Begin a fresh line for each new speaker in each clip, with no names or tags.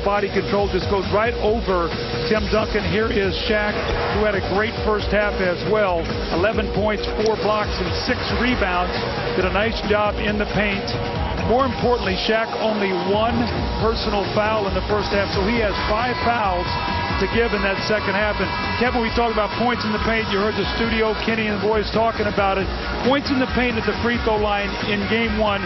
body control, just goes right over Tim Duncan. Here is Shaq, who had a great first half as well. 11 points, 4 blocks, and 6 rebounds. Did a nice job in the paint. More importantly, Shaq only 1 personal foul in the first half, so he has 5 fouls to give in that second half. And Kevin, we talked about points in the paint. You heard the studio, Kenny and the boys talking about it. Points in the paint at the free throw line in game 1.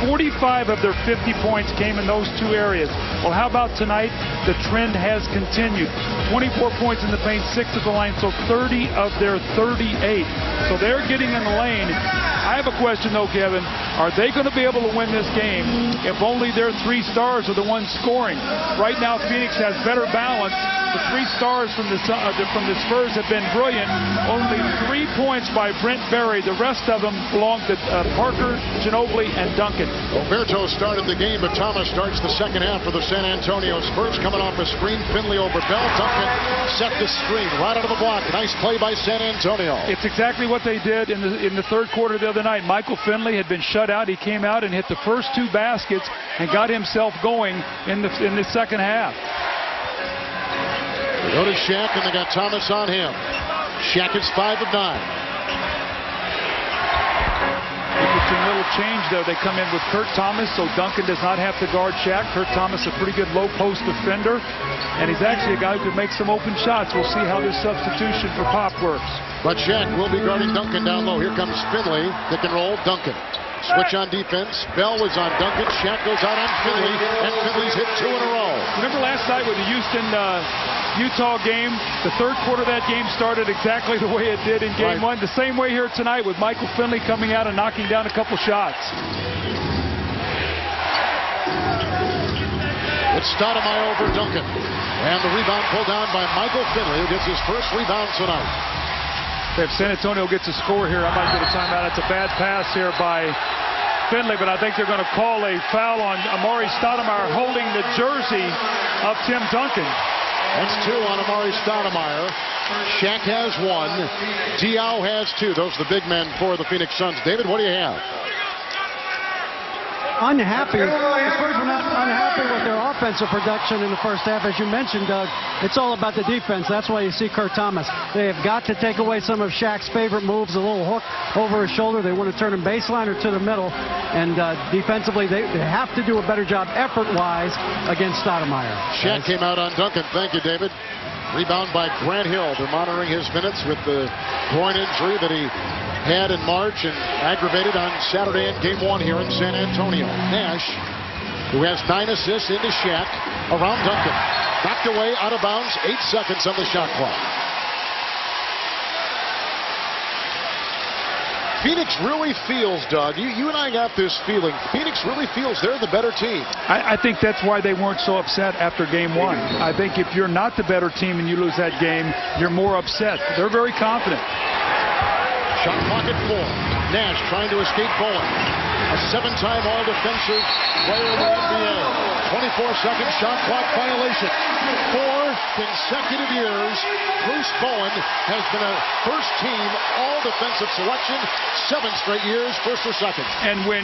45 of their 50 points came in those 2 areas. Well, how about tonight? The trend has continued. 24 points in the paint, 6 at the line, so 30 of their 38. So they're getting in the lane. I have a question, though, Kevin. Are they going to be able to win this game if only their 3 stars are the ones scoring? Right now, Phoenix has better balance. The 3 stars from the Spurs have been brilliant. Only 3 points by Brent Berry. The rest of them belong to Parker, Ginobili, and Duncan.
Roberto started the game, but Thomas starts the second half for the San Antonio Spurs. Coming off a screen, Finley over Bell. Duncan set the screen right out of the block. Nice play by San Antonio.
It's exactly what they did in the third quarter the other night. Michael Finley had been shut out. He came out and hit the first 2 baskets and got himself going in the second half.
They go to Shaq, and they got Thomas on him. Shaq is 5 of 9.
Interesting little change there. They come in with Kurt Thomas, so Duncan does not have to guard Shaq. Kurt Thomas, a pretty good low post defender, and he's actually a guy who can make some open shots. We'll see how this substitution for Pop works.
But Shaq will be guarding Duncan down low. Here comes Finley. Pick and roll. Duncan. Switch on defense. Bell was on Duncan. Shaq goes out on Finley, and Finley's hit 2 in a row.
Remember last night with the Houston-Utah game? The third quarter of that game started exactly the way it did in game 1. The same way here tonight with Michael Finley coming out and knocking down a couple shots.
It's Stoudemire over Duncan. And the rebound pulled down by Michael Finley, who gets his first rebound tonight.
If San Antonio gets a score here, I might get a timeout. It's a bad pass here by Finley, but I think they're going to call a foul on Amari Stoudemire holding the jersey of Tim Duncan.
That's 2 on Amari Stoudemire. Shaq has 1. Diaw has 2. Those are the big men for the Phoenix Suns. David, what do you have?
Unhappy. The Spurs were not unhappy with their offensive production in the first half. As you mentioned, Doug, it's all about the defense. That's why you see Kurt Thomas. They have got to take away some of Shaq's favorite moves, a little hook over his shoulder. They want to turn him baseline or to the middle. And defensively, they have to do a better job effort-wise against Stoudemire.
Shaq came out on Duncan. Thank you, David. Rebound by Grant Hill. They're monitoring his minutes with the groin injury that he had in March and aggravated on Saturday in game 1 here in San Antonio. Nash, who has 9 assists, into Shaq, around Duncan. Knocked away, out of bounds, 8 seconds on the shot clock. Phoenix really feels, Doug, you and I got this feeling, Phoenix really feels they're the better team.
I think that's why they weren't so upset after game 1. I think if you're not the better team and you lose that game, you're more upset. They're very confident.
Shot clock at 4. Nash trying to escape Bowen. A 7-time all-defensive player in the NBA. 24-second shot clock violation. 4 consecutive years, Bruce Bowen has been a first-team all-defensive selection. 7 straight years, first or second.
And when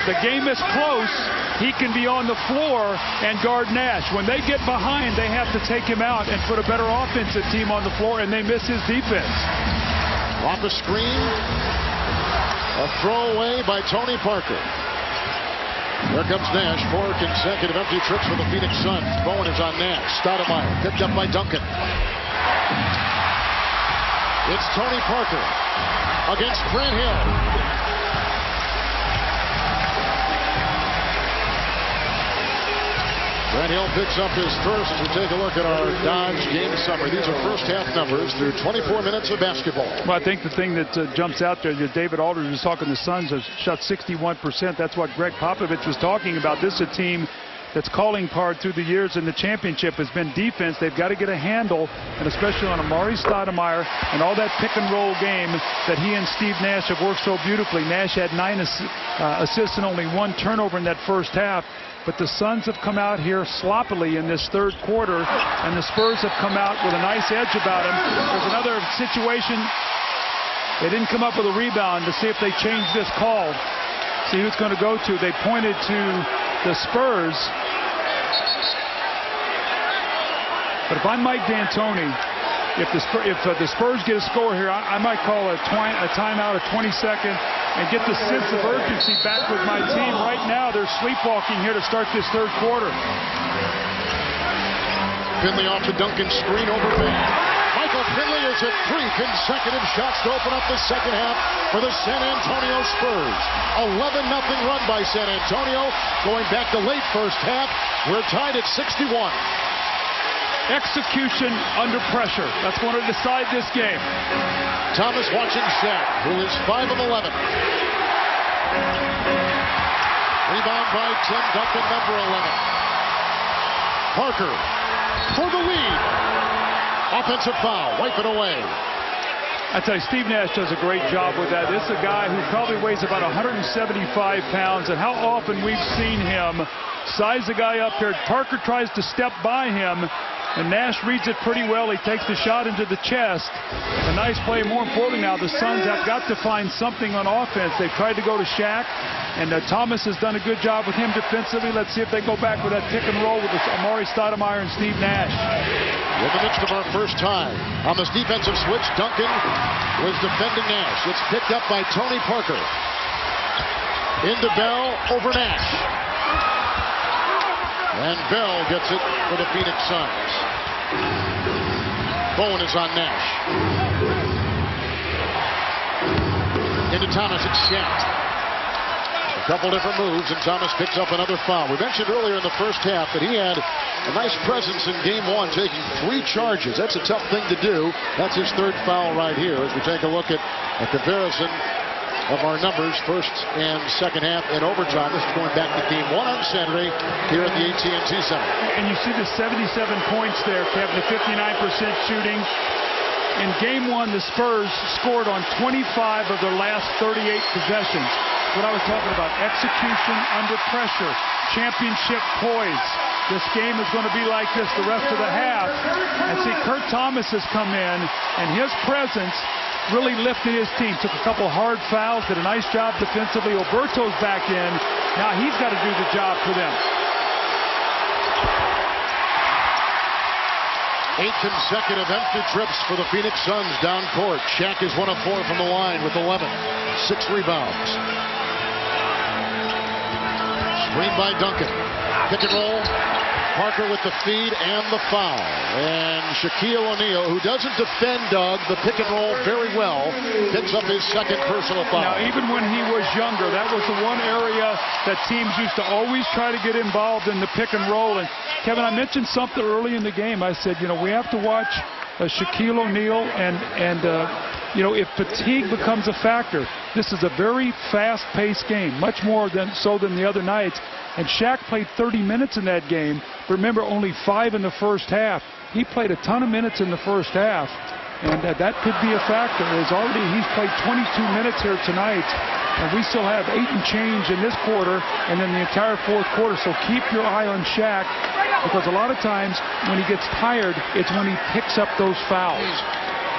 the game is close, he can be on the floor and guard Nash. When they get behind, they have to take him out and put a better offensive team on the floor, and they miss his defense.
Off the screen, a throwaway by Tony Parker. Here comes Nash, 4 consecutive empty trips for the Phoenix Suns. Bowen is on Nash. Stoudemire picked up by Duncan. It's Tony Parker against Grant Hill. Grant Hill picks up his first. We take a look at our Dodge game summary. These are first half numbers through 24 minutes of basketball.
Well, I think the thing that jumps out there, David Aldridge was talking, the Suns have shot 61%. That's what Greg Popovich was talking about. This is a team that's calling card through the years in the championship has been defense. They've got to get a handle, and especially on Amari Stoudemire and all that pick and roll game that he and Steve Nash have worked so beautifully. Nash had 9 assists and only 1 turnover in that first half. But the Suns have come out here sloppily in this third quarter, and the Spurs have come out with a nice edge about them. There's another situation. They didn't come up with a rebound to see if they change this call. See who it's going to go to. They pointed to the Spurs. But if I'm Mike D'Antoni, if the Spurs get a score here, I might call a timeout of 20 seconds and get the sense of urgency back with my team. Right now, they're sleepwalking here to start this third quarter.
Finley off the Duncan screen over Bell. Michael Finley is at 3 consecutive shots to open up the second half for the San Antonio Spurs. 11-0 run by San Antonio. Going back to late first half, we're tied at 61.
Execution under pressure. That's going to decide this game.
Thomas watching Shaq, who is 5 of 11. Rebound by Tim Duncan, number 11. Parker for the lead. Offensive foul. Wipe it away.
I tell you, Steve Nash does a great job with that. This is a guy who probably weighs about 175 pounds, and how often we've seen him size the guy up here. Parker tries to step by him, and Nash reads it pretty well. He takes the shot into the chest. A nice play. More importantly now, the Suns have got to find something on offense. They've tried to go to Shaq, and Thomas has done a good job with him defensively. Let's see if they go back with that pick and roll with Amari Stoudemire and Steve Nash.
In the midst of our first time on this defensive switch, Duncan was defending Nash. It's picked up by Tony Parker. Into Bell over Nash. And Bell gets it for the Phoenix Suns. Bowen is on Nash. Into Thomas, it's Shaq. A couple different moves, and Thomas picks up another foul. We mentioned earlier in the first half that he had a nice presence in game one, taking 3 charges. That's a tough thing to do. That's his third foul right here as we take a look at a comparison of our numbers, first and second half and overtime. This is going back to game one on Saturday here at the AT&T Center.
And you see the 77 points there, Kevin, the 59% shooting. In game one, the Spurs scored on 25 of their last 38 possessions. What I was talking about, execution under pressure, championship poise. This game is going to be like this the rest of the half. And see, Kurt Thomas has come in, and his presence really lifted his team. Took a couple hard fouls, did a nice job defensively. Oberto's back in. Now he's got to do the job for them.
8 consecutive empty trips for the Phoenix Suns down court. Shaq is 1 of 4 from the line with 11. 6 rebounds. Screen by Duncan. Pick and roll. Parker with the feed and the foul. And Shaquille O'Neal, who doesn't defend, Doug, the pick and roll very well, picks up his second personal foul.
Now, even when he was younger, that was the one area that teams used to always try to get involved in the pick and roll. And, Kevin, I mentioned something early in the game. I said, we have to watch Shaquille O'Neal, and if fatigue becomes a factor, this is a very fast-paced game, much more than the other nights. And Shaq played 30 minutes in that game. Remember, only 5 in the first half. He played a ton of minutes in the first half, and that could be a factor. He's played 22 minutes here tonight, and we still have 8 and change in this quarter, and then the entire fourth quarter. So keep your eye on Shaq, because a lot of times when he gets tired, it's when he picks up those fouls.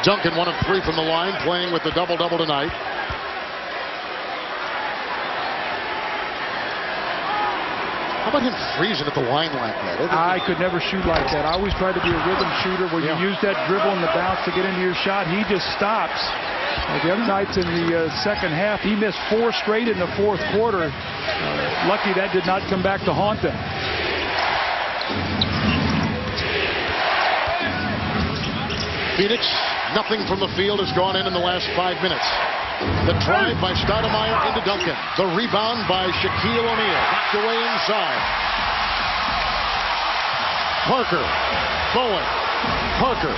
Duncan 1 of 3 from the line, playing with the double-double tonight. How about him freezing at the line like that?
I could never shoot like that. I always try to be a rhythm shooter where you use that dribble and the bounce to get into your shot. He just stops. The other nights in the second half, he missed 4 straight in the fourth quarter. Lucky that did not come back to haunt them.
Phoenix, nothing from the field has gone in the last 5 minutes. The drive by Stoudemire into Duncan. The rebound by Shaquille O'Neal. Knocked away inside. Parker. Bowen. Parker.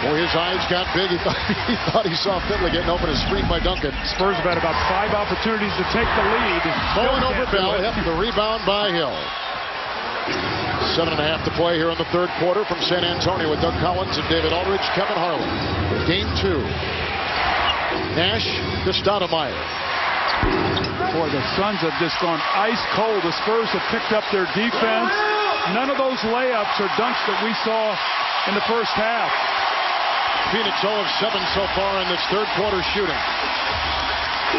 Boy, his eyes got big. He thought he saw Finley getting open. A screen by Duncan.
Spurs have had about 5 opportunities to take the lead.
Bowen over Bell. Yep, the rebound by Hill. 7.5 to play here in the third quarter from San Antonio with Doug Collins and David Aldridge, Kevin Harlan. Game 2. Nash to Stoudemire.
Boy, the Suns have just gone ice cold. The Spurs have picked up their defense. None of those layups or dunks that we saw in the first half.
Phoenix 0 of 7 so far in this third quarter shooting.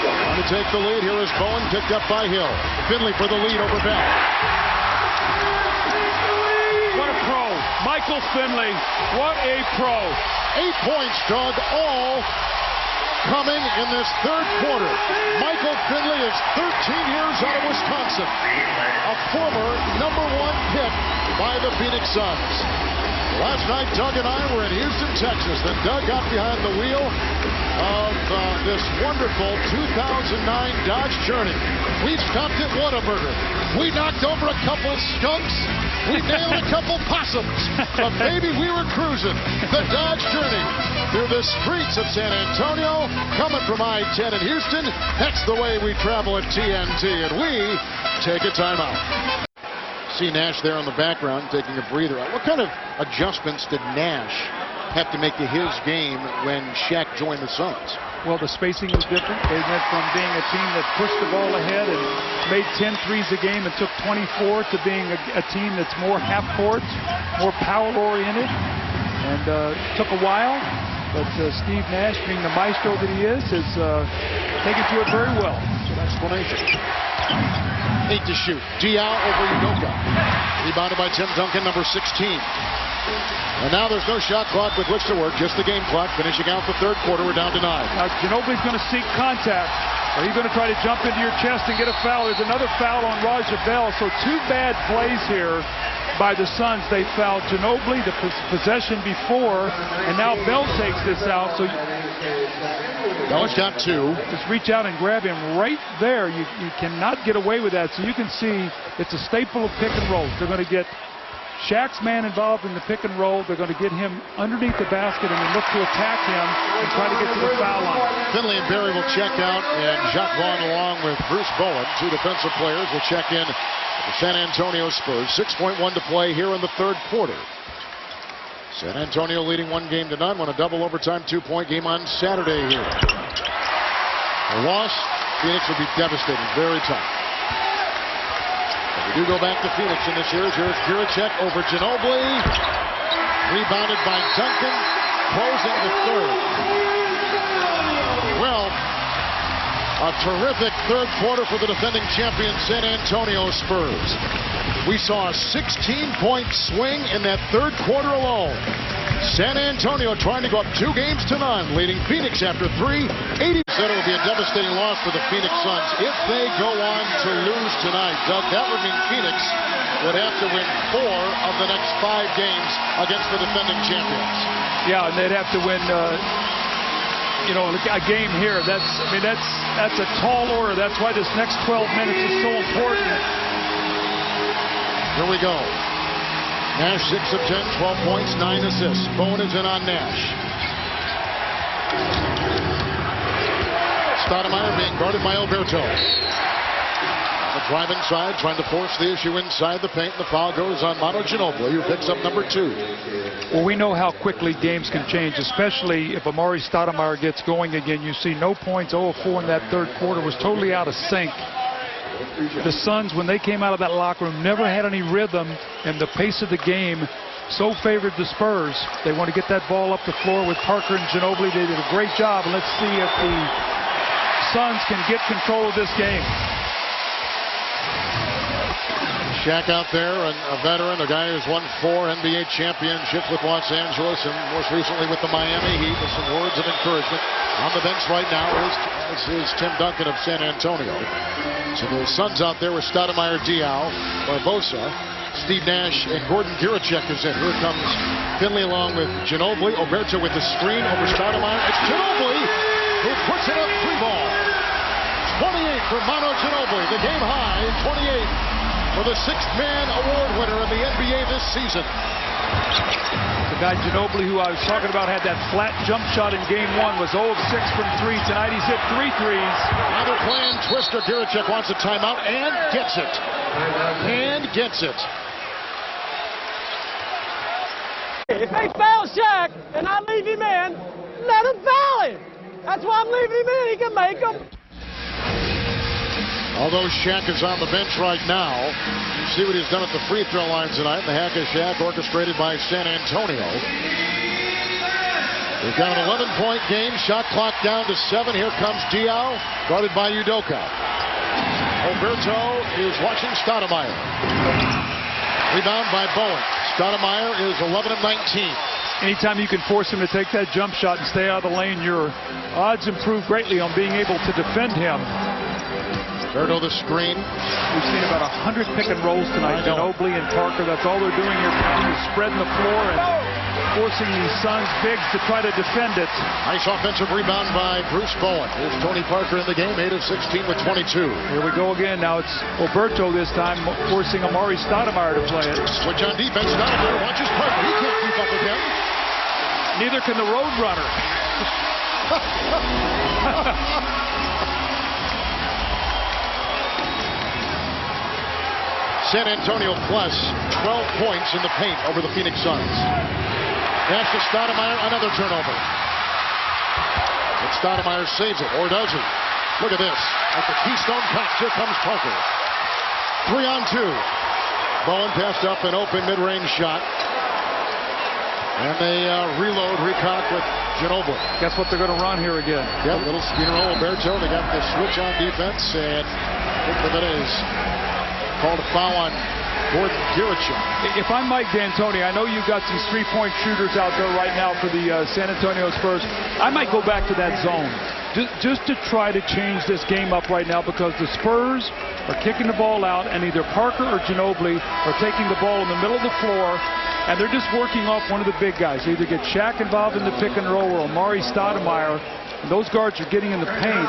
Trying to take the lead. Here is Bowen, picked up by Hill. Finley for the lead over Bell.
What a pro. Mike Michael Finley, what a pro.
8 points, Doug, all coming in this third quarter. Michael Finley is 13 years out of Wisconsin, a former #1 pick by the Phoenix Suns. Last night, Doug and I were in Houston, Texas. Then Doug got behind the wheel of this wonderful 2009 Dodge Journey. We stopped at Whataburger. We knocked over a couple skunks. We nailed a couple possums. But baby, we were cruising the Dodge Journey through the streets of San Antonio, coming from I-10 in Houston. That's the way we travel at TNT, and we take a timeout. See Nash there in the background taking a breather. What kind of adjustments did Nash have to make to his game when Shaq joined the Suns?
Well, the spacing was different. They went from being a team that pushed the ball ahead and made 10 threes a game and took 24 to being a team that's more half-court, more power-oriented. And it took a while, but Steve Nash, being the maestro that he is, has taken to it very well.
That's an explanation. 8 to shoot. Diaw over Udoka. Rebounded by Tim Duncan, number 16. And now there's no shot clock with which to work, just the game clock. Finishing out the third quarter, we're down to 9.
Now, Ginobili's going to seek contact. Are you going to try to jump into your chest and get a foul? There's another foul on Raja Bell. So 2 bad plays here by the Suns. They fouled Ginobili, the possession before, and now Bell takes this out. So
Bell's got 2.
Just reach out and grab him right there. You cannot get away with that. So you can see it's a staple of pick and rolls. They're going to get Shaq's man involved in the pick and roll. They're going to get him underneath the basket and then look to attack him and try to get to the foul line.
Finley and Barry will check out, and Jacques Vaughn along with Bruce Bowen, 2 defensive players, will check in the San Antonio Spurs. 6.1 to play here in the third quarter. San Antonio leading 1 game to none. Won a double overtime 2-point game on Saturday here. A loss, Phoenix would be devastating, very tough. We do go back to Phoenix in this series. Here's Giricek over Ginobili. Rebounded by Duncan. Closing the third. Well, a terrific third quarter for the defending champion San Antonio Spurs. We saw a 16-point swing in that third quarter alone. San Antonio trying to go up 2 games to none, leading Phoenix after 3. 80 said it would be a devastating loss for the Phoenix Suns if they go on to lose tonight. Doug, that would mean Phoenix would have to win 4 of the next 5 games against the defending champions.
Yeah, and they'd have to win, a game here. That's a tall order. That's why this next 12 minutes is so important.
Here we go. Nash 6 of 10, 12 points, 9 assists. Bowen is in on Nash. Stoudemire being guarded by Alberto. The drive inside, trying to force the issue inside the paint. The foul goes on Manu Ginobili, who picks up number 2.
Well, we know how quickly games can change, especially if Amari Stoudemire gets going again. You see no points, 0 of 4 in that third quarter, was totally out of sync. The Suns, when they came out of that locker room, never had any rhythm, and the pace of the game so favored the Spurs. They want to get that ball up the floor with Parker and Ginobili. They did a great job. Let's see if the Suns can get control of this game.
Shaq out there, and a veteran, a guy who's won 4 NBA championships with Los Angeles and most recently with the Miami Heat, with some words of encouragement. On the bench right now is Tim Duncan of San Antonio. So the Suns out there with Stoudemire, Diaw, Barbosa, Steve Nash, and Gordon Giricek is in. Here comes Finley along with Ginobili. Alberto with the screen over Stoudemire. It's Ginobili who puts it up 3 ball. 28 for Manu Ginobili, the game high, 28 for the 6th man award winner in the NBA this season.
The guy Ginobili, who I was talking about, had that flat jump shot in game 1, was 0 of 6 from 3. Tonight he's hit 3 threes.
Now they're playing Twister. Giricek wants a timeout and gets it.
If they foul Shaq and I leave him in, let him foul him. That's why I'm leaving him in. He can make them.
Although Shaq is on the bench right now, you see what he's done at the free throw line tonight. The hack of Shaq orchestrated by San Antonio. We've got an 11-point game. Shot clock down to 7. Here comes Diaw, guarded by Udoka. Alberto is watching Stoudemire. Rebound by Bowen. Stoudemire is 11 of 19.
Anytime you can force him to take that jump shot and stay out of the lane, your odds improve greatly on being able to defend him.
Berto the screen.
We've seen about 100 pick and rolls tonight. Ginobili and Parker, that's all they're doing here, is spreading the floor and forcing these Suns bigs to try to defend it.
Nice offensive rebound by Bruce Bowen. Here's Tony Parker in the game, 8 of 16 with 22.
Here we go again. Now it's Alberto this time, forcing Amari Stoudemire to play it.
Switch on defense. Stoudemire watches Parker. He can't keep up with him.
Neither can the Road Runner.
San Antonio plus 12 points in the paint over the Phoenix Suns. Pass to Stoudemire, another turnover. But Stoudemire saves it, or does he? Look at this. At the Keystone Cops, here comes Parker. 3-on-2. Bowen passed up an open mid-range shot. And they recock with Ginobili.
Guess what they're going to run here again?
Yep, little Spinero, Alberto. They got the switch on defense, and Nick called a foul on Gordon Giricek.
If I'm Mike D'Antoni, I know you've got some three-point shooters out there right now for the San Antonio Spurs. I might go back to that zone just to try to change this game up right now, because the Spurs are kicking the ball out, and either Parker or Ginobili are taking the ball in the middle of the floor, and they're just working off one of the big guys. They either get Shaq involved in the pick and roll or Amari Stoudemire, and those guards are getting in the paint,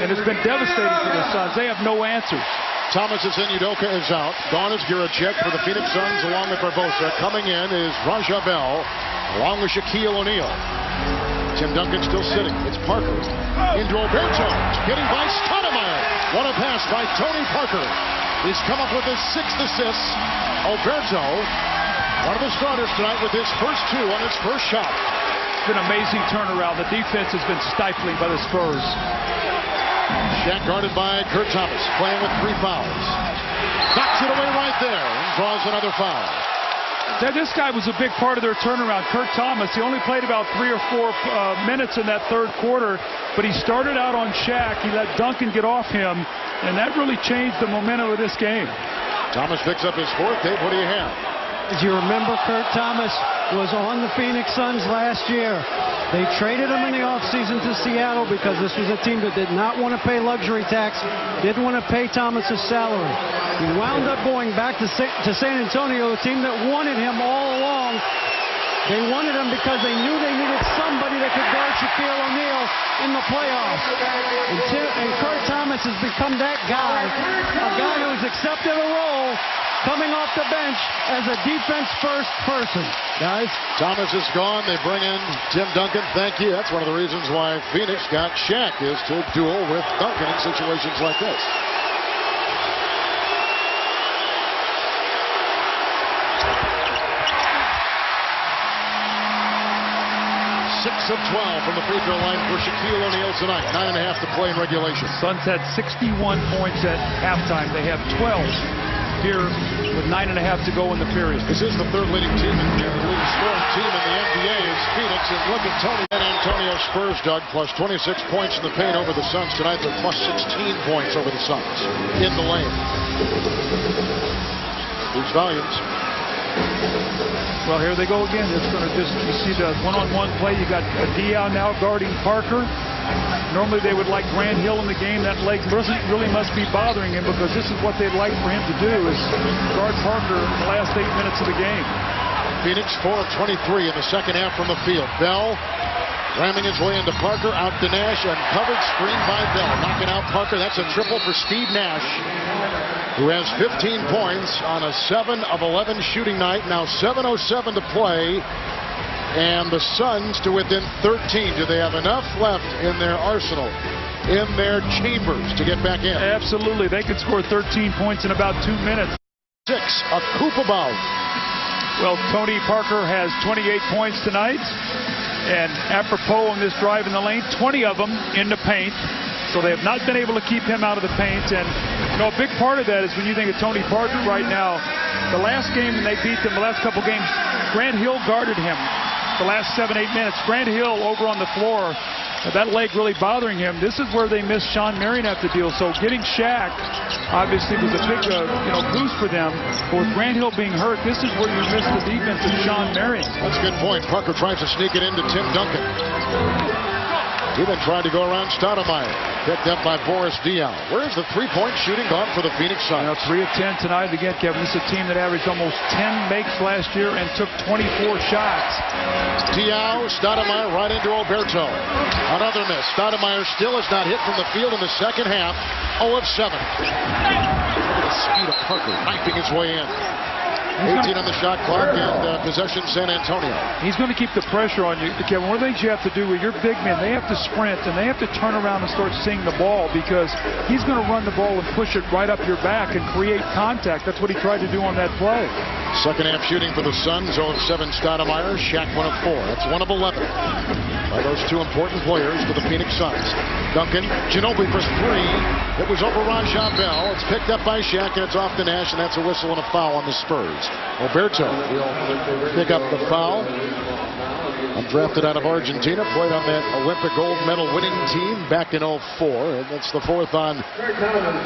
and it's been devastating for the Suns. They have no answers.
Thomas is in, Udoka is out. Gone is Giricek for the Phoenix Suns along with Barbosa. Coming in is Raja Bell along with Shaquille O'Neal. Tim Duncan still sitting. It's Parker. Into Alberto. Getting by Stoudemire. What a pass by Tony Parker. He's come up with his 6th assist. Alberto, one of the starters tonight with his first 2 on his first shot.
It's been an amazing turnaround. The defense has been stifling by the Spurs.
Shaq guarded by Kurt Thomas, playing with 3 fouls. Knocks it away right there and draws another foul.
This guy was a big part of their turnaround. Kurt Thomas, he only played about 3 or 4 minutes in that third quarter, but he started out on Shaq. He let Duncan get off him, and that really changed the momentum of this game.
Thomas picks up his 4th. Dave, what do you have?
As you remember, Kurt Thomas was on the Phoenix Suns last year. They traded him in the offseason to Seattle because this was a team that did not want to pay luxury tax, didn't want to pay Thomas's salary. He wound up going back to San Antonio, a team that wanted him all along. They wanted him because they knew they needed somebody that could guard Shaquille O'Neal in the playoffs. And Kurt Thomas has become that guy, a guy who's accepted a role coming off the bench as a defense-first person. Guys,
Thomas is gone. They bring in Tim Duncan. Thank you. That's one of the reasons why Phoenix got Shaq, is to duel with Duncan in situations like this. 6 of 12 from the free throw line for Shaquille O'Neal tonight. 9.5 to play in regulation.
Suns had 61 points at halftime. They have 12 here with 9.5 to go in the period.
This is the 3rd leading team, and the leading scoring team in the NBA is Phoenix. And look at Tony and Antonio Spurs, Doug, plus 26 points in the paint over the Suns tonight. They're plus 16 points over the Suns in the lane. These volumes.
Well, here they go again. It's going to just, you see the one-on-one play. You got Diaw now guarding Parker. Normally they would like Grant Hill in the game. That leg really must be bothering him, because this is what they'd like for him to do, is guard Parker in the last 8 minutes of the game.
Phoenix 4 of 23 in the second half from the field. Bell ramming his way into Parker, out to Nash, and covered screen by Bell. Knocking out Parker. That's a triple for Steve Nash, who has 15 points on a 7 of 11 shooting night. Now 7:07 to play, and the Suns to within 13. Do they have enough left in their arsenal, in their chambers, to get back in?
Absolutely. They could score 13 points in about 2 minutes.
6 of Kupabov.
Well, Tony Parker has 28 points tonight, and apropos on this drive in the lane, 20 of them in the paint. So they have not been able to keep him out of the paint. And, you know, a big part of that is when you think of Tony Parker right now, the last game when they beat them, the last couple games, Grant Hill guarded him the last 7-8 minutes. Grant Hill over on the floor that leg really bothering him. This is where they missed Sean Marion at the deal. So getting Shaq obviously was a big boost for them. But with Grant Hill being hurt, this is where you miss the defense of Sean Marion.
That's a good point. Parker tries to sneak it into Tim Duncan. He then tried to go around Stoudemire. Picked up by Boris Diaw. Where's the three-point shooting gone for the Phoenix Suns?
3 of 10 tonight. Again, Kevin, this is a team that averaged almost 10 makes last year and took 24 shots.
Diaw, Stoudemire right into Alberto. Another miss. Stoudemire still has not hit from the field in the second half. 0 of 7. Look at the speed of Parker knifing his way in. 18 on the shot clock and possession San Antonio.
He's going to keep the pressure on you. Kevin, one of the things you have to do with your big men, they have to sprint and they have to turn around and start seeing the ball because he's going to run the ball and push it right up your back and create contact. That's what he tried to do on that play.
Second half shooting for the Suns, 0 of 7 Stoudemire, Shaq 1 of 4. That's 1 of 11 by those two important players for the Phoenix Suns. Duncan, Ginobili for 3. It was over Raja Bell. It's picked up by Shaq and it's off to Nash, and that's a whistle and a foul on the Spurs. Alberto will pick up the foul. Undrafted out of Argentina, played on that Olympic gold medal winning team back in 04. And that's the 4th on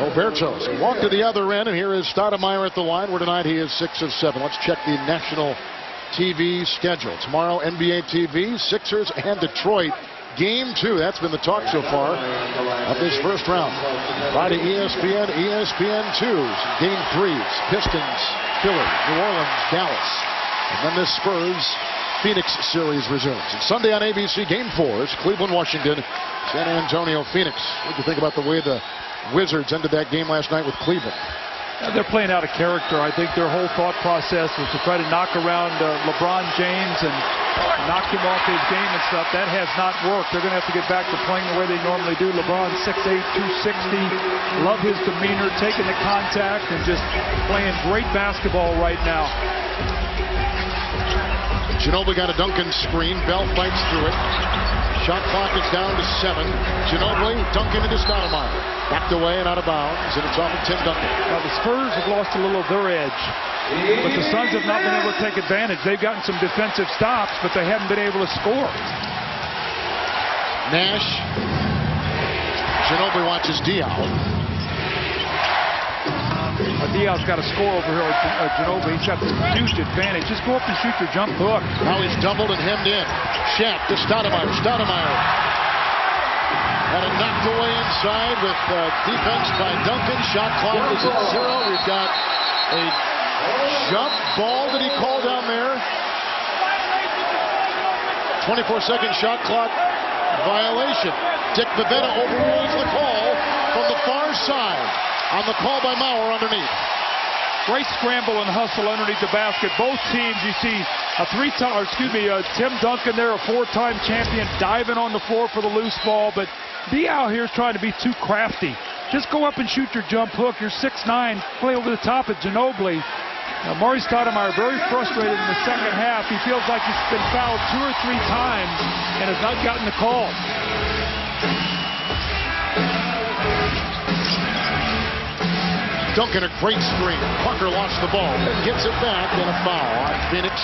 Alberto. So walk to the other end, and here is Stoudemire at the line, where tonight he is 6 of 7. Let's check the national TV schedule. Tomorrow, NBA TV, Sixers and Detroit. Game 2, that's been the talk so far of this first round. Friday, ESPN, ESPN2's Game 3s, Pistons, Philly, New Orleans, Dallas. And then this Spurs-Phoenix series resumes. And Sunday on ABC, Game 4s, Cleveland, Washington, San Antonio, Phoenix. What do you think about the way the Wizards ended that game last night with Cleveland?
They're playing out of character. I think their whole thought process was to try to knock around LeBron James and knock him off his game and stuff. That has not worked. They're going to have to get back to playing the way they normally do. LeBron 6'8", 260. Love his demeanor, taking the contact, and just playing great basketball right now.
Ginobili got a Duncan screen. Bell fights through it. Shot clock is down to 7. Ginobili, Duncan into Stoudemire. Backed away and out of bounds, and it's off of Tim Duncan.
Now the Spurs have lost a little of their edge, but the Suns have not been able to take advantage. They've gotten some defensive stops, but they haven't been able to score.
Nash. Ginobili watches Diaw.
Diaw's got to score over here. Ginobili, he's got this huge advantage. Just go up and shoot your jump hook.
Now he's doubled and hemmed in. Shaq to Stoudemire. Stoudemire had it knocked away inside with defense by Duncan. Shot clock is at 0. We've got a jump ball that he called down there. 24-second shot clock violation. Dick Bavetta overrules the call from the far side on the call by Maurer underneath.
Great scramble and hustle underneath the basket. Both teams, you see Tim Duncan there, a 4-time champion, diving on the floor for the loose ball, but Diaw here is trying to be too crafty. Just go up and shoot your jump hook. You're 6'9", play over the top of Ginobili. Now, Maurice Stoudemire very frustrated in the second half. He feels like he's been fouled 2 or 3 times and has not gotten the call.
Duncan, a great screen. Parker lost the ball and gets it back, and a foul on Phoenix.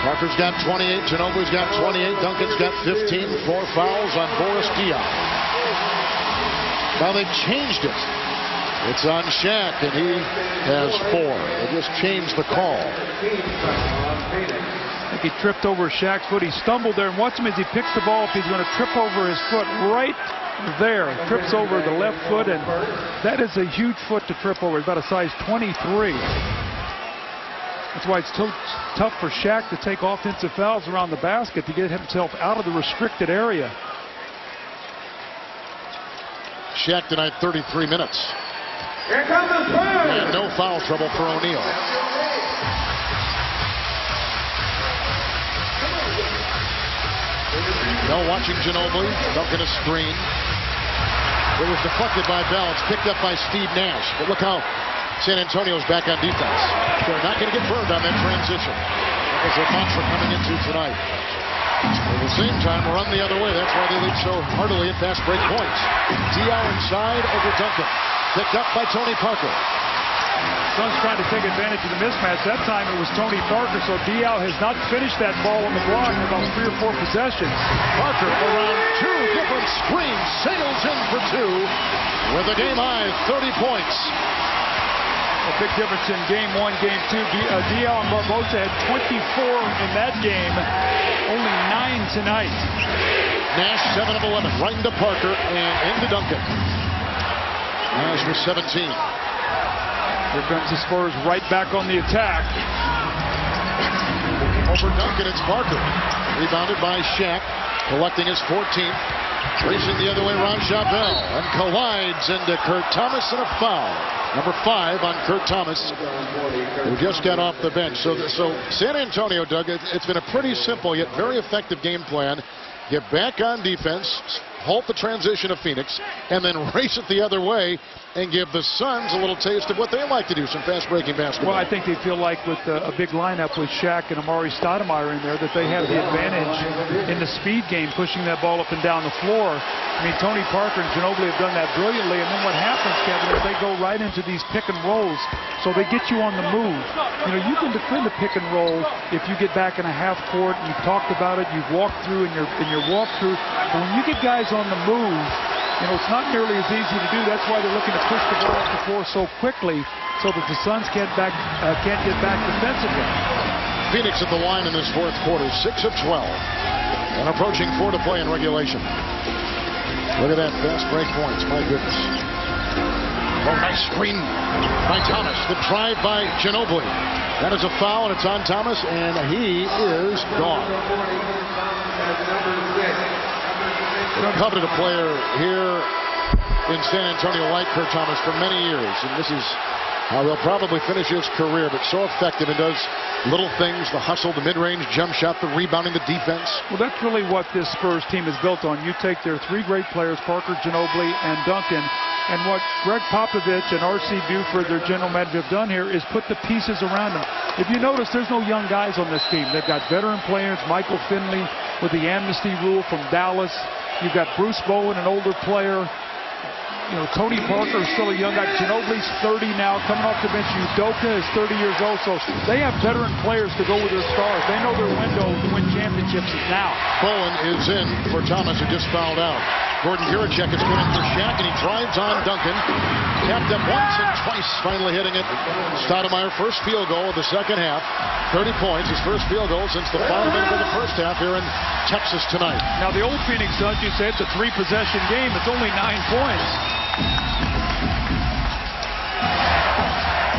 Parker's got 28, Ginobili's got 28, Duncan's got 15. 4 fouls on Boris Diaw. Now they've changed it. It's on Shaq, and he has 4. They just changed the call.
I think he tripped over Shaq's foot. He stumbled there, and watch him as he picks the ball up. He's going to trip over his foot right there. Trips over the left foot, and that is a huge foot to trip over. It's about a size 23. That's why it's tough for Shaq to take offensive fouls around the basket to get himself out of the restricted area.
Shaq tonight 33 minutes.
Here comes the Spurs.
And no foul trouble for O'Neal. Bell watching Ginobili. Duncan a screen. It was deflected by Bell. It's picked up by Steve Nash. But look how San Antonio's back on defense. They're not going to get burned on that transition. That was their mantra coming into tonight. At the same time, run the other way. That's why they lead so heartily at fast break points. Diaw inside over Duncan. Picked up by Tony Parker.
Suns trying to take advantage of the mismatch. That time it was Tony Parker, so Diaw has not finished that ball on the block in about 3 or 4 possessions.
Parker around 2 different screens, sails in for 2 with a game-high 30 points.
A big difference in game 1, game 2. Diaw and Barbosa had 24 in that game, only 9 tonight.
Nash 7 of 11, right into Parker and into Duncan. Nash with 17.
Here comes the Spurs right back on the attack.
Over Duncan, it's Parker. Rebounded by Shaq, collecting his 14th. Racing the other way, Ron Chabelle, and collides into Kurt Thomas and a foul. Number 5 on Kurt Thomas, who just got off the bench. So San Antonio, Doug, it's been a pretty simple yet very effective game plan. Get back on defense, halt the transition of Phoenix, and then race it the other way and give the Suns a little taste of what they like to do, some fast-breaking basketball.
Well, I think they feel like with a big lineup with Shaq and Amari Stoudemire in there that they have the advantage in the speed game, pushing that ball up and down the floor. I mean, Tony Parker and Ginobili have done that brilliantly, and then what happens, Kevin, is they go right into these pick and rolls, so they get you on the move. You know, you can defend a pick and roll if you get back in a half court, you've talked about it, you've walked through in your walkthrough, but when you get guys on the move, you know, it's not nearly as easy to do. That's why they're looking to push the ball up the floor so quickly so that the Suns can't get back defensively.
Phoenix at the line in this fourth quarter, 6 of 12. And approaching 4 to play in regulation. Look at that, fast break points, my goodness. Oh, nice screen by Thomas. The drive by Ginobili. That is a foul, and it's on Thomas, and he is gone. Coveted a player here in San Antonio like Kurt Thomas for many years, and this is how he'll probably finish his career, but so effective and does little things, the hustle, the mid-range jump shot, the rebounding, the defense.
Well, that's really what this Spurs team is built on. You take their 3 great players, Parker, Ginobili, and Duncan, and what Greg Popovich and R.C. Buford, their general manager, have done here is put the pieces around them. If you notice, there's no young guys on this team. They've got veteran players, Michael Finley with the amnesty rule from Dallas. You've got Bruce Bowen, an older player. You know, Tony Parker is still a young guy. Ginobili's 30 now, coming off the bench. Udoka is 30 years old, so they have veteran players to go with their stars. They know their window to win championships is now.
Bowen is in for Thomas, who just fouled out. Gordon Giricek is coming for Shaq, and he drives on Duncan. Tapped up once and twice, finally hitting it. Stoudemire, first field goal of the second half. 30 points, his first field goal since the 5 minutes of the first half here in Texas tonight.
Now, the old Phoenix Suns, you say it's a 3-possession game. It's only 9 points.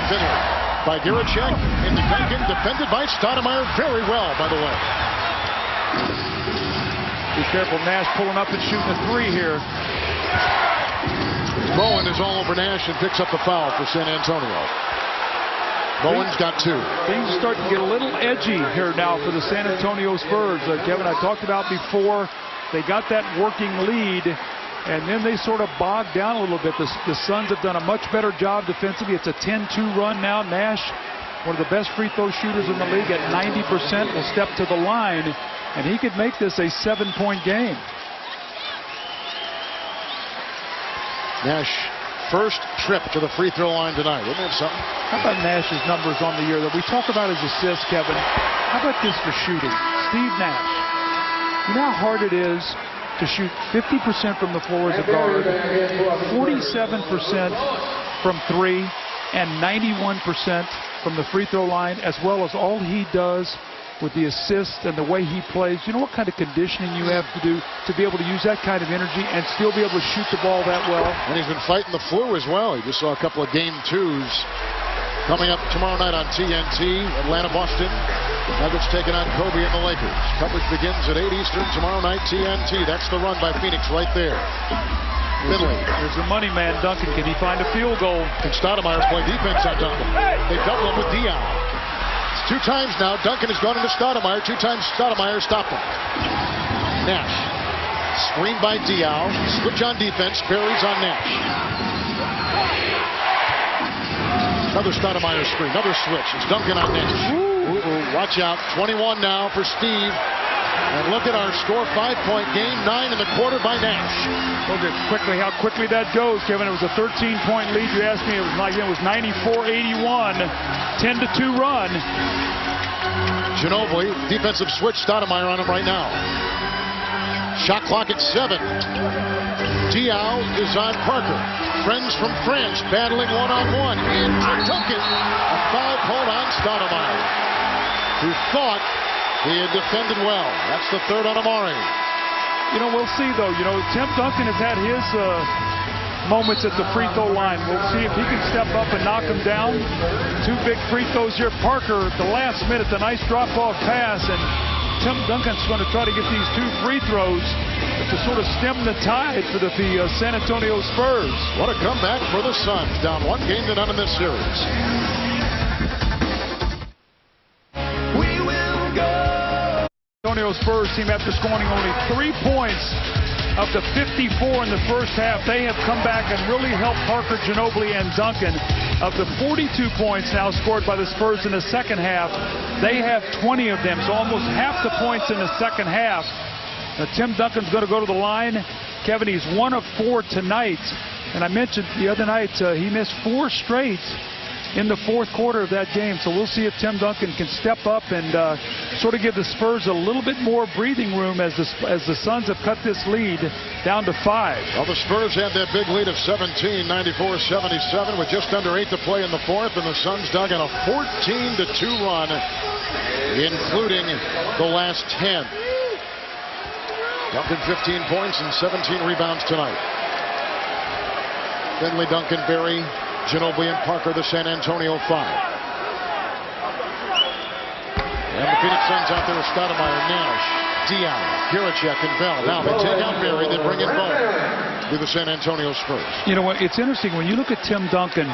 Finley by Giricek into Duncan, defended by Stoudemire very well, by the way.
Be careful, Nash pulling up and shooting a 3 here.
Bowen is all over Nash and picks up the foul for San Antonio. Bowen's got 2.
Things are starting to get a little edgy here now for the San Antonio Spurs. Kevin, I talked about before, they got that working lead, and then they sort of bogged down a little bit. The Suns have done a much better job defensively. It's a 10-2 run now. Nash, one of the best free throw shooters in the league at 90%, will step to the line, and he could make this a 7-point game.
Nash, first trip to the free throw line tonight. Isn't that something?
How about Nash's numbers on the year? That we talk about his assists, Kevin. How about this for shooting? Steve Nash. You know how hard it is to shoot 50% from the floor as a guard, 47% from 3, and 91% from the free throw line, as well as all he does with the assist and the way he plays. You know what kind of conditioning you have to do to be able to use that kind of energy and still be able to shoot the ball that well?
And he's been fighting the flu as well. He just saw a couple of game 2s coming up tomorrow night on TNT. Atlanta, Boston. Nuggets taking on Kobe and the Lakers. Coverage begins at 8 Eastern tomorrow night, TNT. That's the run by Phoenix right there. Finley.
There's the money man, Duncan. Can he find a field goal?
Can Stoudemire play defense on Duncan? They double him with Diaw. It's 2 times now. Duncan has gone into Stoudemire. 2 times Stoudemire stopped him. Nash. Screen by Diaw. Switch on defense. Berry's on Nash. Another Stoudemire screen. Another switch. It's Duncan on Nash. Watch out. 21 now for Steve. And look at our score. 5-point game. 9 in the quarter by Nash.
Look at quickly how quickly that goes, Kevin. It was a 13-point lead. You asked me. It was 94-81. 10-2 run.
Ginobili, defensive switch. Stoudemire on him right now. Shot clock at 7. Diaw is on Parker. Friends from France battling one-on-one. Into Duncan. A foul called on Stoudemire, who thought he had defended well. That's the third on Amari.
You know, we'll see, though. You know, Tim Duncan has had his moments at the free throw line. We'll see if he can step up and knock him down. 2 big free throws here. Parker at the last minute, the nice drop-off pass, and Tim Duncan's going to try to get these 2 free throws to sort of stem the tide for the San Antonio Spurs.
What a comeback for the Suns. Down 1 game to none in this series.
Antonio Spurs team, after scoring only 3 points of the 54 in the first half, they have come back and really helped Parker, Ginobili, and Duncan. Of the 42 points now scored by the Spurs in the second half, they have 20 of them, so almost half the points in the second half. Now, Tim Duncan's going to go to the line. Kevin, he's 1 of 4 tonight, and I mentioned the other night he missed 4 straight in the fourth quarter of that game. So we'll see if Tim Duncan can step up and sort of give the Spurs a little bit more breathing room as the Suns have cut this lead down to 5.
Well, the Spurs had that big lead of 17, 94-77, with just under 8 to play in the fourth, and the Suns dug in a 14-2 run, including the last 10. Duncan 15 points and 17 rebounds tonight. Finley, Duncan, Berry, Ginobili, and Parker, the San Antonio 5. And the Phoenix Suns out there with Stoudemire, Nash, Diaw, Giricek, and Bell. Now they take out Berry, they bring in Bowen to the San Antonio Spurs.
You know what? It's interesting when you look at Tim Duncan.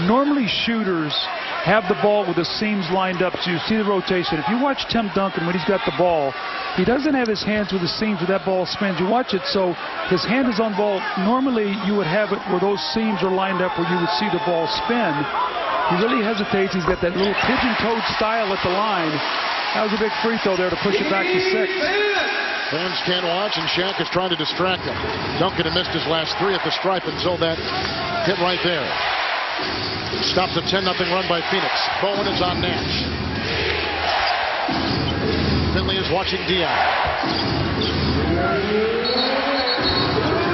Normally shooters have the ball with the seams lined up, so you see the rotation. If you watch Tim Duncan when he's got the ball, he doesn't have his hands with the seams where that ball spins. You watch it, so his hand is on the ball. Normally you would have it where those seams are lined up where you would see the ball spin. He really hesitates. He's got that little pigeon-toed style at the line. That was a big free throw there to push it back to 6.
Fans can't watch, and Shaq is trying to distract him. Duncan had missed his last 3 at the stripe until that hit right there. Stops a 10-0 run by Phoenix. Bowen is on Nash. Finley is watching Diaw.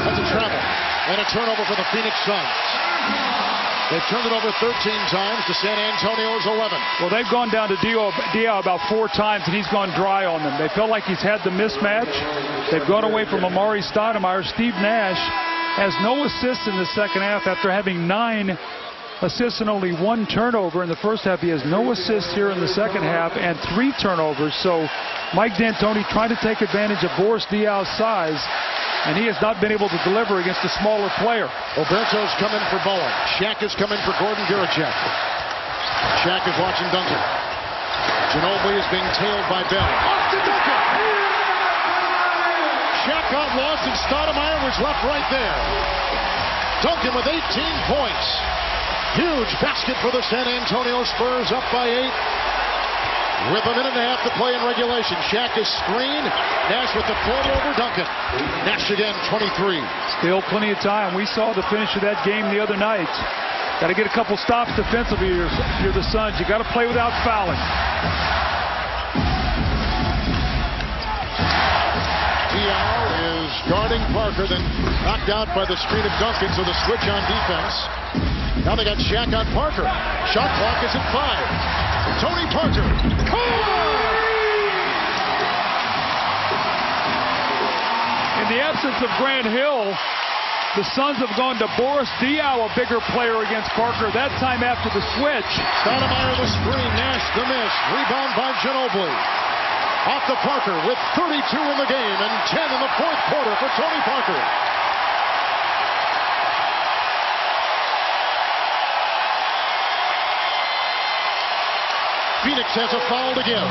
That's a travel and a turnover for the Phoenix Suns. They've turned it over 13 times to San Antonio's 11.
Well, they've gone down to Diaw about 4 times, and he's gone dry on them. They felt like he's had the mismatch. They've gone away from Amari Stoudemire. Steve Nash has no assists in the second half after having 9 assists and only 1 turnover in the first half. He has no assists here in the second half and 3 turnovers. So Mike D'Antoni trying to take advantage of Boris Diaw's size, and he has not been able to deliver against a smaller player.
Roberto's come in for Bowen. Shaq has come in for Gordon Giricek. Shaq is watching Duncan. Ginobili is being tailed by Bell. Off to Duncan! Shaq got lost and Stoudemire was left right there. Duncan with 18 points. Huge basket for the San Antonio Spurs, up by 8 with a minute and a half to play in regulation. Shaq is screened. Nash with the floater over Duncan. Nash again, 23.
Still plenty of time. We saw the finish of that game the other night. Got to get a couple stops defensively. You're the Suns. You got to play without fouling.
Diaw is guarding Parker, then knocked out by the screen of Duncan, so the switch on defense. Now they got Shaq on Parker. Shot clock is at 5. Tony Parker.
In the absence of Grant Hill, the Suns have gone to Boris Diaw, a bigger player against Parker, that time after the switch.
Stoudemire the screen, Nash the miss. Rebound by Ginobili. Off to Parker with 32 in the game and 10 in the fourth quarter for Tony Parker. Phoenix has a foul to give.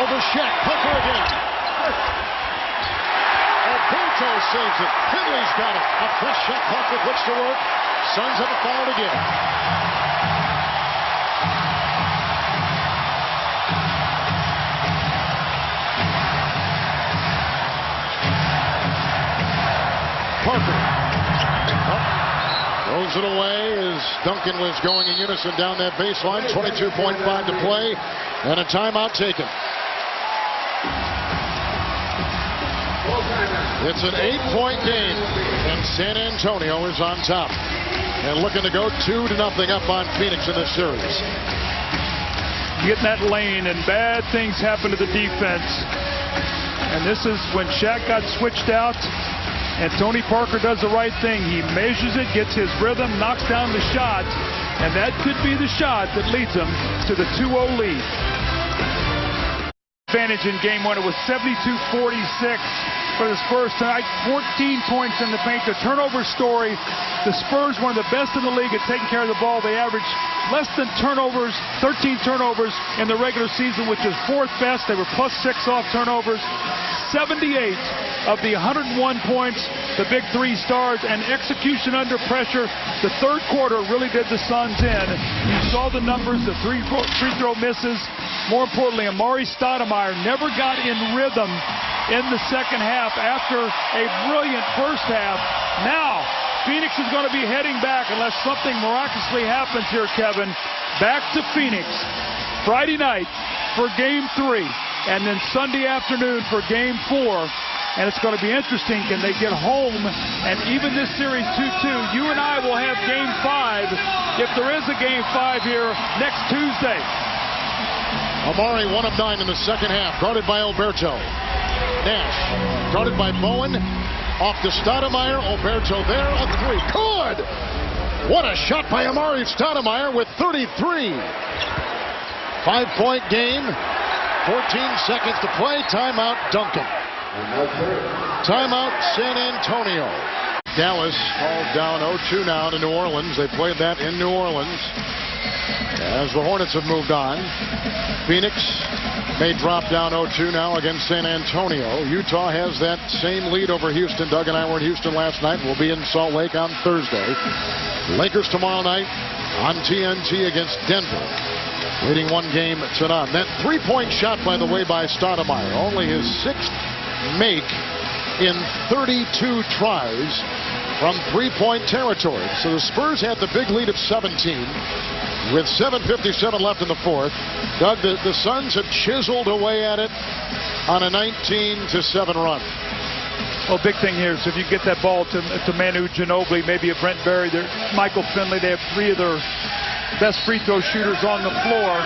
Over Shaq, Parker again. Alberto saves it. Finley's got it. A fresh shot clock with which to work. Suns have a foul again. Parker. Throws it away as Duncan was going in unison down that baseline. 22.5 to play and a timeout taken. It's an 8-point game and San Antonio is on top and looking to go 2-0 up on Phoenix in this series.
You get in that lane and bad things happen to the defense. And this is when Shaq got switched out. And Tony Parker does the right thing. He measures it, gets his rhythm, knocks down the shot, and that could be the shot that leads him to the 2-0 lead. Advantage in game one. It was 72-46 for the Spurs tonight. 14 points in the paint. The turnover story. The Spurs, one of the best in the league at taking care of the ball. They averaged less than turnovers, 13 turnovers in the regular season, which is fourth best. They were +6 off turnovers. 78 of the 101 points, the big three stars, and execution under pressure. The third quarter really did the Suns in. You saw the numbers, the free throw misses. More importantly, Amari Stoudemire never got in rhythm in the second half after a brilliant first half. Now, Phoenix is going to be heading back unless something miraculously happens here, Kevin. Back to Phoenix Friday night for Game 3. And then Sunday afternoon for Game 4. And it's going to be interesting. Can they get home? And even this series 2-2, you and I will have Game 5 if there is a Game 5 here next Tuesday.
Amari 1 of 9 in the second half. Guarded by Alberto. Nash guarded by Bowen. Off to Stoudemire. Alberto there. A three. Good! What a shot by Amari Stoudemire with 33. 5-point game. 14 seconds to play. Timeout, Duncan. Timeout, San Antonio. Dallas called down 0-2 now to New Orleans. They played that in New Orleans. As the Hornets have moved on, Phoenix may drop down 0-2 now against San Antonio. Utah has that same lead over Houston. Doug and I were in Houston last night. We'll be in Salt Lake on Thursday. Lakers tomorrow night on TNT against Denver. Leading 1 game to none. That 3-point shot, by the way, by Stoudemire. Only his 6th make in 32 tries from 3-point territory. So the Spurs had the big lead of 17 with 7:57 left in the fourth. Doug, the Suns have chiseled away at it on a 19-7 run.
Well, big thing here is if you get that ball to Manu Ginobili, maybe a Brent Berry, Michael Finley, they have 3 of their best free throw shooters on the floor.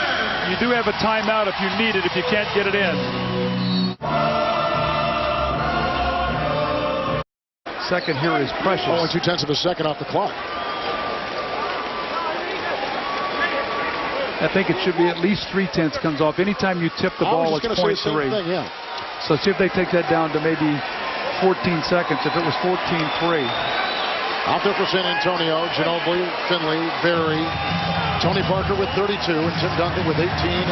You do have a timeout if you need it, if you can't get it in. Second here is precious.
2/10 of a second off the clock.
I think it should be at least 3/10 comes off. Anytime you tip the ball, it's .3.
Yeah.
So see if they take that down to maybe 14 seconds. If it was 14-3.
Out there for San Antonio, Ginobili, Finley, Berry, Tony Parker with 32, and Tim Duncan with 18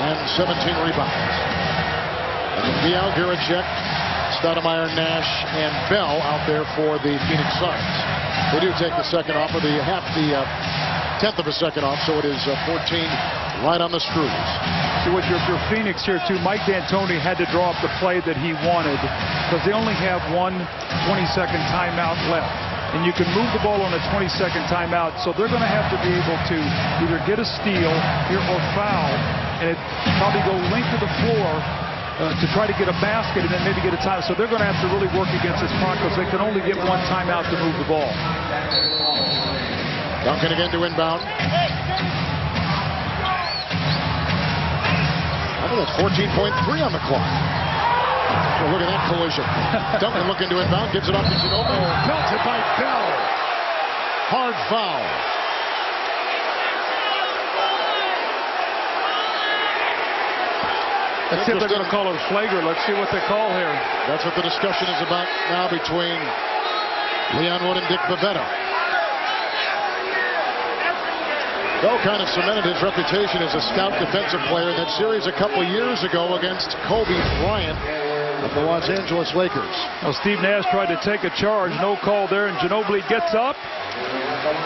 and 17 rebounds. And Bial, Garicek, Stoudemire, Nash, and Bell out there for the Phoenix Suns. They do take the second off, or the 10th of a second off, so it is 14 right on the screws.
See what your Phoenix here too. Mike D'Antoni had to draw up the play that he wanted because they only have 1 20-second timeout left. And you can move the ball on a 20-second timeout, so they're going to have to be able to either get a steal here or foul, and it probably go length of the floor to try to get a basket and then maybe get a time. So they're going to have to really work against this clock because they can only get 1 timeout to move the ball.
Duncan again to inbound. I think that's 14.3 on the clock. Well, look at that collision. Duncan looking to inbound, gives it up to Ginobili. Pelted by Bell. Hard foul.
Let's see if they're going to call it a flagrant. Let's see what they call here.
That's what the discussion is about now between Leon Wood and Dick Bavetta. Bell kind of cemented his reputation as a stout defensive player in that series a couple years ago against Kobe Bryant of the Los Angeles Lakers.
Well, Steve Nash tried to take a charge. No call there, and Ginobili gets up.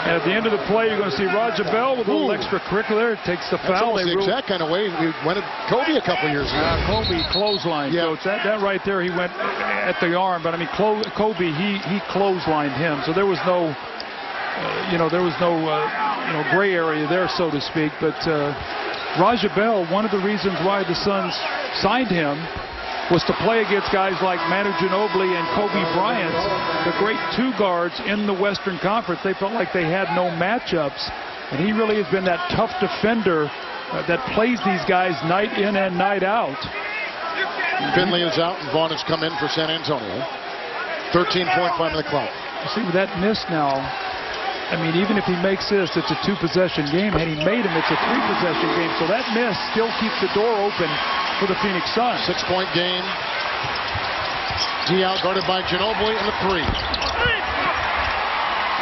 And at the end of the play, you're going to see Roger Bell with a little extracurricular. Takes the
That's
foul.
almost the exact kind of way we went at Kobe a couple years ago.
Kobe clotheslined, Coach. That right there, he went at the arm. But I mean, Kobe, he clotheslined him. So there was no, gray area there, so to speak. But Roger Bell, one of the reasons why the Suns signed him was to play against guys like Manu Ginobili and Kobe Bryant, the great two guards in the Western Conference. They felt like they had no matchups, and he really has been that tough defender that plays these guys night in and night out.
Finley is out, and Vaughn has come in for San Antonio. 13.5 on the clock.
You see, with that miss now, I mean, even if he makes this, it's a two-possession game. Had he made him, it's a three-possession game. So that miss still keeps the door open for the Phoenix Suns.
6-point game. Diaw guarded by Ginobili in the three.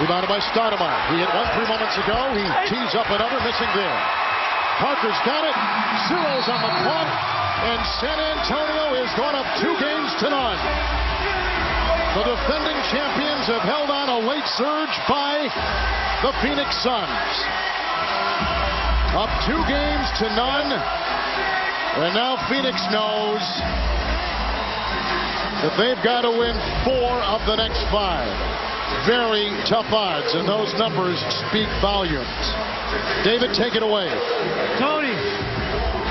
Rebounded by Stoudemire. He hit 1 3 moments ago. He tees up another, missing there. Parker's got it. Zeros on the clock. And San Antonio is going up 2 games to none. The defending champions have held on a late surge by the Phoenix Suns. Up 2 games to none. And now Phoenix knows that they've got to win 4 of the next 5. Very tough odds, and those numbers speak volumes. David, take it away.
Tony,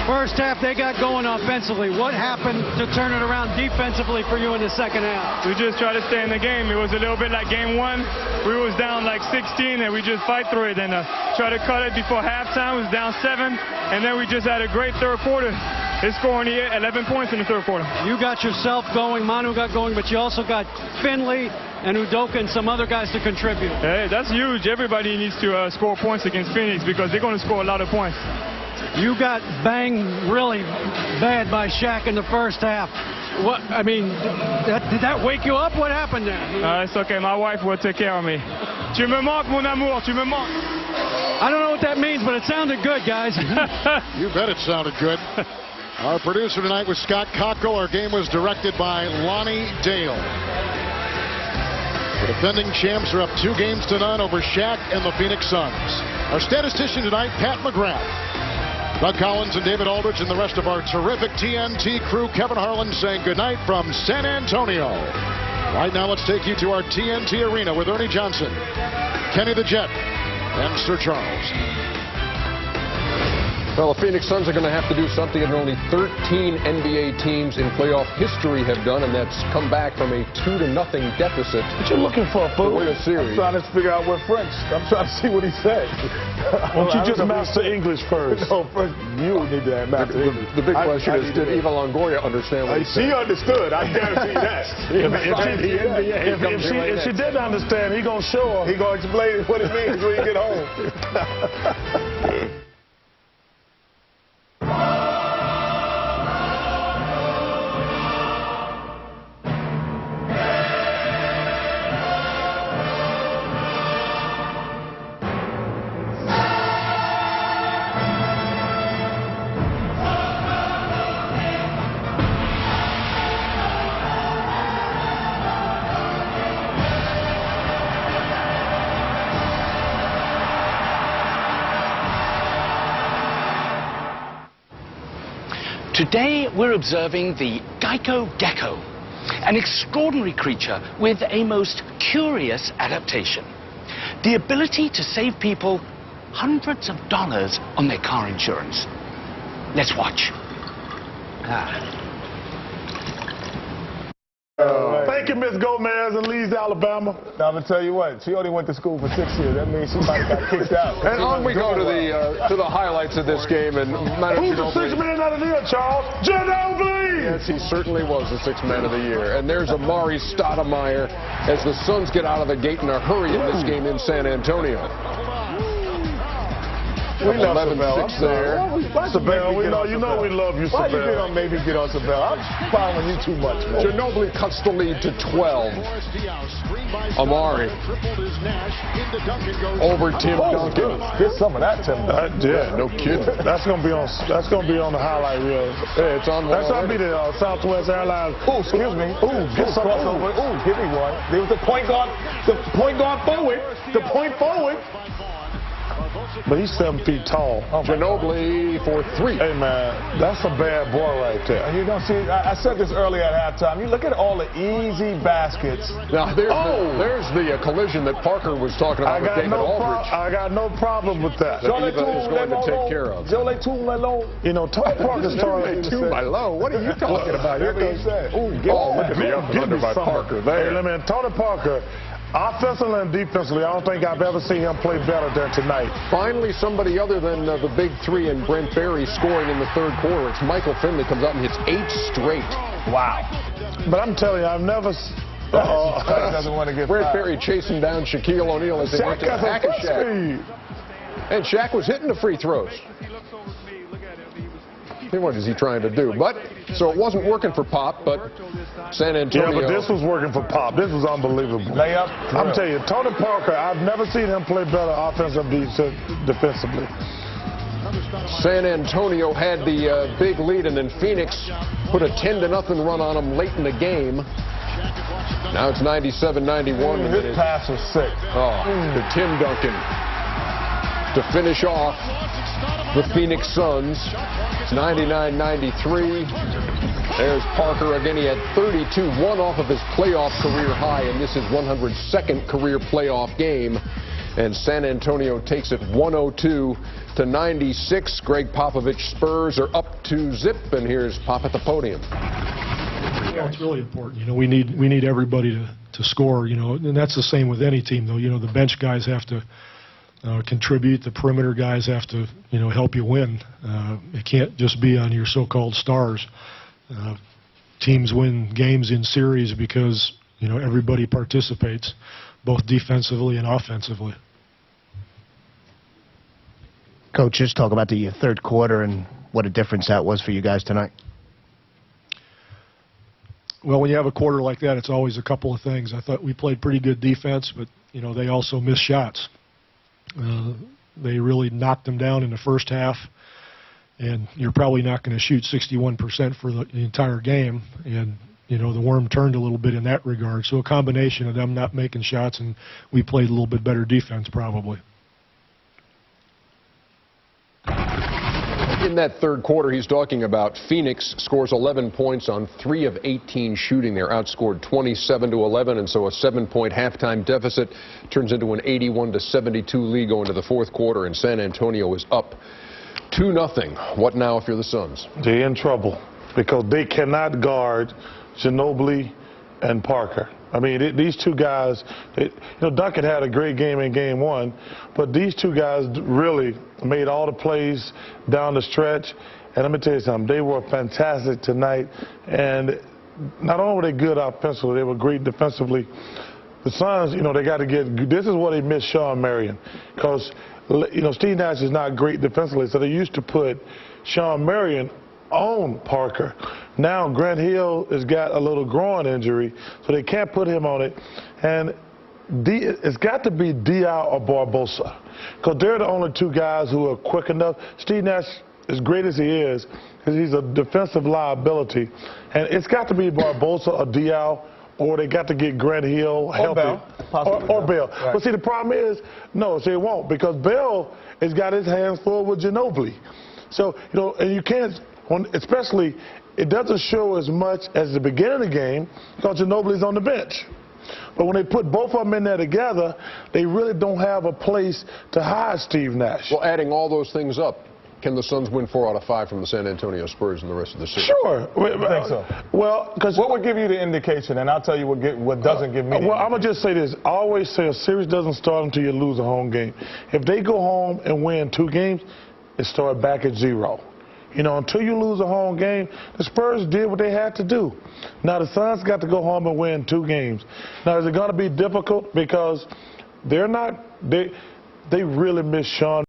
first half they got going offensively. What happened to turn it around defensively for you in the second half?
We just tried to stay in the game. It was a little bit like game 1. We was down like 16, and we just fight through it and try to cut it before halftime. It was down 7, and then we just had a great third quarter. It's scoring 11 points in the third quarter.
You got yourself going, Manu got going, but you also got Finley and Udoka and some other guys to contribute.
Hey, that's huge. Everybody needs to score points against Phoenix because they're going to score a lot of points.
You got banged really bad by Shaq in the first half. What, I mean, did that wake you up? What happened there?
It's okay. My wife will take care of me. Tu me manques, mon amour. Tu me manques.
I don't know what that means, but it sounded good, guys.
You bet it sounded good. Our producer tonight was Scott Cocko. Our game was directed by Lonnie Dale. The defending champs are up 2 games to none over Shaq and the Phoenix Suns. Our statistician tonight, Pat McGrath. Doug Collins and David Aldridge and the rest of our terrific TNT crew. Kevin Harlan saying goodnight from San Antonio. Right now, let's take you to our TNT Arena with Ernie Johnson, Kenny the Jet, and Sir Charles.
Well, the Phoenix Suns are going to have to do something that only 13 NBA teams in playoff history have done, and that's come back from a 2-0 deficit.
What you looking for, fool?
To win a series.
I'm trying to figure out what French. I'm trying to see what he said. Won't you just master English first? No, first you need to master English.
The big question is, did Eva Longoria understand what he said?
She understood. I guarantee that. If she didn't understand, he's going to show her. He's going to explain what it means when he get home.
Today we're observing the Geico Gecko, an extraordinary creature with a most curious adaptation. The ability to save people hundreds of dollars on their car insurance. Let's watch.
Thank you, Miss Gomez in Leeds, Alabama. Now, I'm going to tell you what, she only went to school for 6 years. That means she might have got kicked out.
And on we go to the highlights of this game. And
who's the 6th man of the year, Charles? Ginobili!
Yes, he certainly was the 6th man of the year. And there's Amari Stoudemire as the Suns get out of the gate in a hurry in this game in San Antonio.
We love
11-6 there.
Sabell, we love you, Sabell. Why you get on Sabell? I'm following you too much, man.
Ginobili cuts the lead to 12. Amari over Tim Duncan.
Get some of that, Tim.
Yeah, no kidding.
That's gonna be on the highlight reel.
Hey, it's on.
That's gonna be the Southwest Airlines.
Oh, excuse me.
Ooh, get some
crossover. Ooh, give me one. There was the point guard forward. The point forward.
But he's 7 feet tall.
Ginobili for 3.
Hey, man, that's a bad boy right there.
And you don't see, I said this earlier at halftime. You look at all the easy baskets.
Now, there's the collision that Parker was talking about with David Aldridge.
I got no problem with that.
That Eva is going to take care of.
You know, Tony Parker's talking
low. What are you talking about? Here goes.
Look
at the up and under by Parker there.
Hey, man, Tony Parker, offensively and defensively, I don't think I've ever seen him play better than tonight.
Finally, somebody other than the big 3 and Brent Barry scoring in the third quarter. It's Michael Finley comes out and hits 8 straight. Wow.
But I'm telling you, I've never...
doesn't want to get
Brent Barry chasing down Shaquille O'Neal as they went to the hack of Shaq. And Shaq was hitting the free throws. What is he trying to do? But, so it wasn't working for Pop, but San Antonio.
Yeah, but this was working for Pop. This was unbelievable.
Layup.
I'm telling you, Tony Parker, I've never seen him play better offensively, defensively.
San Antonio had the big lead, and then Phoenix put a 10-0 run on them late in the game. Now it's 97-91.
His pass was sick.
To Tim Duncan to finish off the Phoenix Suns. It's 99-93. There's Parker again. He had 32, one off of his playoff career high, and this is 102nd career playoff game. And San Antonio takes it 102-96. Greg Popovich Spurs are up to zip, and here's Pop at the podium.
Yeah, it's really important. You know, we need everybody to score. You know, and that's the same with any team, though. You know, the bench guys have to contribute. The perimeter guys have to, you know, help you win. It can't just be on your so-called stars. Teams win games in series because, you know, everybody participates, both defensively and offensively.
Coach, just talk about the third quarter and what a difference that was for you guys tonight.
Well, when you have a quarter like that, it's always a couple of things. I thought we played pretty good defense, but, you know, they also missed shots. They really knocked them down in the first half, and you're probably not going to shoot 61% for the entire game. And, you know, the worm turned a little bit in that regard. So a combination of them not making shots, and we played a little bit better defense probably.
In that third quarter, he's talking about Phoenix scores 11 points on 3 of 18 shooting. They're outscored 27-11, and so a 7-point halftime deficit turns into an 81-72 lead going to the fourth quarter, and San Antonio is up 2-0. What now if you're the Suns?
They're in trouble because they cannot guard Ginobili and Parker. I mean, these two guys, you know, Duncan had a great game in game one, but these two guys really made all the plays down the stretch. And let me tell you something, they were fantastic tonight. And not only were they good offensively, they were great defensively. The Suns, you know, they got to get, this is where they missed Sean Marion. Because, you know, Steve Nash is not great defensively, so they used to put Sean Marion on Parker. Now Grant Hill has got a little groin injury, so they can't put him on it. And it's got to be Diaw or Barbosa, because they're the only two guys who are quick enough. Steve Nash, as great as he is, he's a defensive liability. And it's got to be Barbosa or Diaw, or they got to get Grant Hill healthy. Or Bell. Right. But see, the problem is, no, see, it won't, because Bell has got his hands full with Ginobili. So, you know, and you can't, especially, it doesn't show as much as the beginning of the game because Ginobili's on the bench. But when they put both of them in there together, they really don't have a place to hide Steve Nash.
Well, adding all those things up, can the Suns win 4 out of 5 from the San Antonio Spurs in the rest of the season?
Sure.
I think so.
Well, because
what would give you the indication, and I'll tell you what doesn't give me.
Well, I'm going to just say this. I always say a series doesn't start until you lose a home game. If they go home and win 2 games, it starts back at 0. You know, until you lose a home game, the Spurs did what they had to do. Now, the Suns got to go home and win 2 games. Now, is it going to be difficult? Because they're not, they really miss Sean